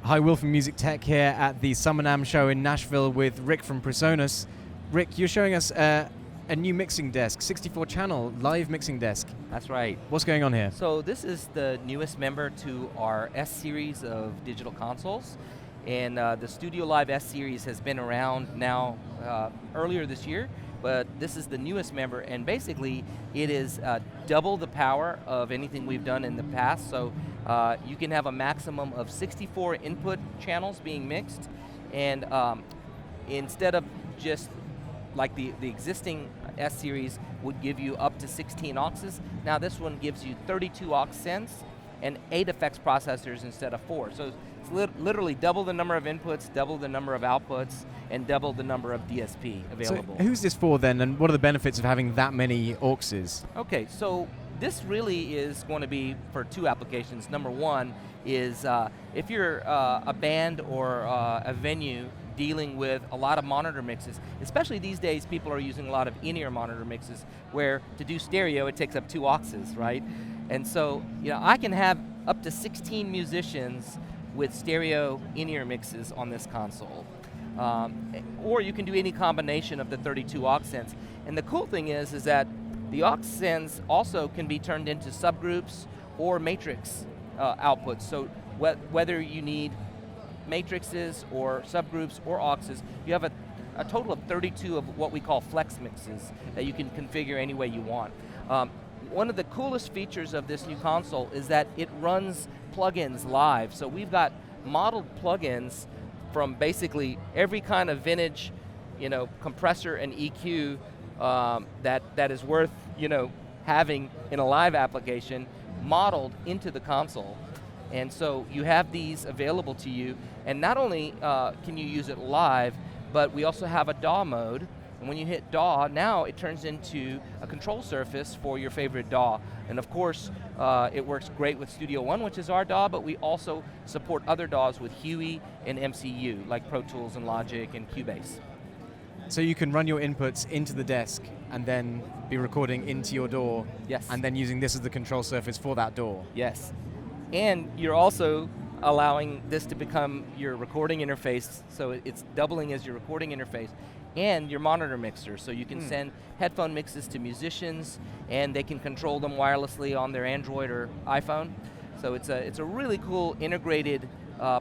Hi, Will from Music Tech here at the Summer NAMM show in Nashville with Rick from Presonus. Rick, you're showing us a new mixing desk, 64-channel live mixing desk. That's right. What's going on here? So this is the newest member to our S series of digital consoles. And the StudioLive S series has been around now earlier this year, but this is the newest member, and basically it is double the power of anything we've done in the past. So you can have a maximum of 64 input channels being mixed, and instead of just like the existing S series would give you up to 16 auxes, now this one gives you 32 aux sends and 8 effects processors instead of 4. So it's literally double the number of inputs, double the number of outputs, and double the number of DSP available. So who's this for then, and what are the benefits of having that many auxes? Okay, so this really is going to be for 2 applications. Number one is if you're a band or a venue dealing with a lot of monitor mixes, especially these days people are using a lot of in-ear monitor mixes where to do stereo it takes up 2 auxes, right? And so I can have up to 16 musicians with stereo in-ear mixes on this console. Or you can do any combination of the 32 aux sends. And the cool thing is that the aux sends also can be turned into subgroups or matrix outputs. So whether you need matrices or subgroups or auxes, you have a total of 32 of what we call flex mixes that you can configure any way you want. One of the coolest features of this new console is that it runs plugins live. So we've got modeled plugins from basically every kind of vintage, compressor and EQ that is worth, having in a live application, modeled into the console. And so you have these available to you, and not only can you use it live, but we also have a DAW mode. And when you hit DAW, now it turns into a control surface for your favorite DAW. And of course, it works great with Studio One, which is our DAW, but we also support other DAWs with Huey and MCU, like Pro Tools and Logic and Cubase. So you can run your inputs into the desk and then be recording into your DAW. Yes. And then using this as the control surface for that DAW. Yes. And you're also allowing this to become your recording interface, so it's doubling as your recording interface and your monitor mixer, so you can send headphone mixes to musicians and they can control them wirelessly on their Android or iPhone. So it's a really cool integrated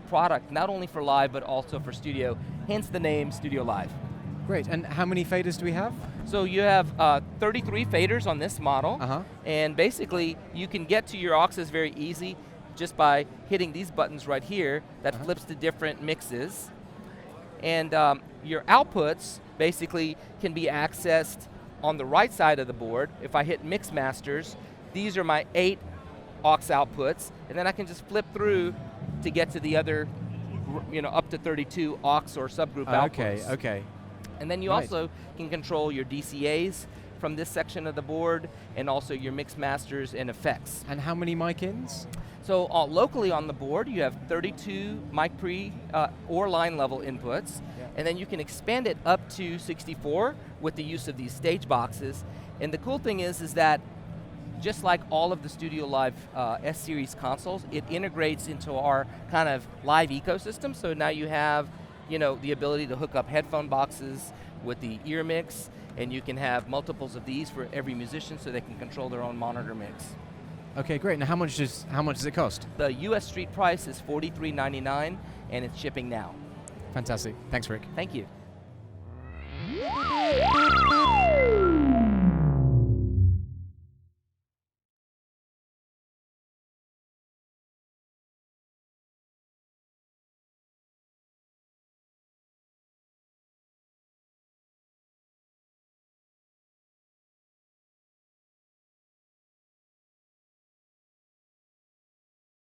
product, not only for live but also for studio, hence the name StudioLive. Great, and how many faders do we have? So you have 33 faders on this model, and basically you can get to your auxes very easy just by hitting these buttons right here that flips to different mixes. And your outputs basically can be accessed on the right side of the board. If I hit Mix Masters, these are my 8 aux outputs, and then I can just flip through to get to the other, up to 32 aux or subgroup outputs. Okay. And then you also can control your DCAs from this section of the board, and also your Mix Masters and effects. And how many mic-ins? So locally on the board, you have 32 mic pre or line level inputs, and then you can expand it up to 64 with the use of these stage boxes. And the cool thing is that just like all of the StudioLive S series consoles, it integrates into our kind of live ecosystem. So now you have, the ability to hook up headphone boxes with the ear mix, and you can have multiples of these for every musician so they can control their own monitor mix. Okay, great. Now how much does it cost? The US street price is $43.99, and it's shipping now. Fantastic. Thanks, Rick. Thank you.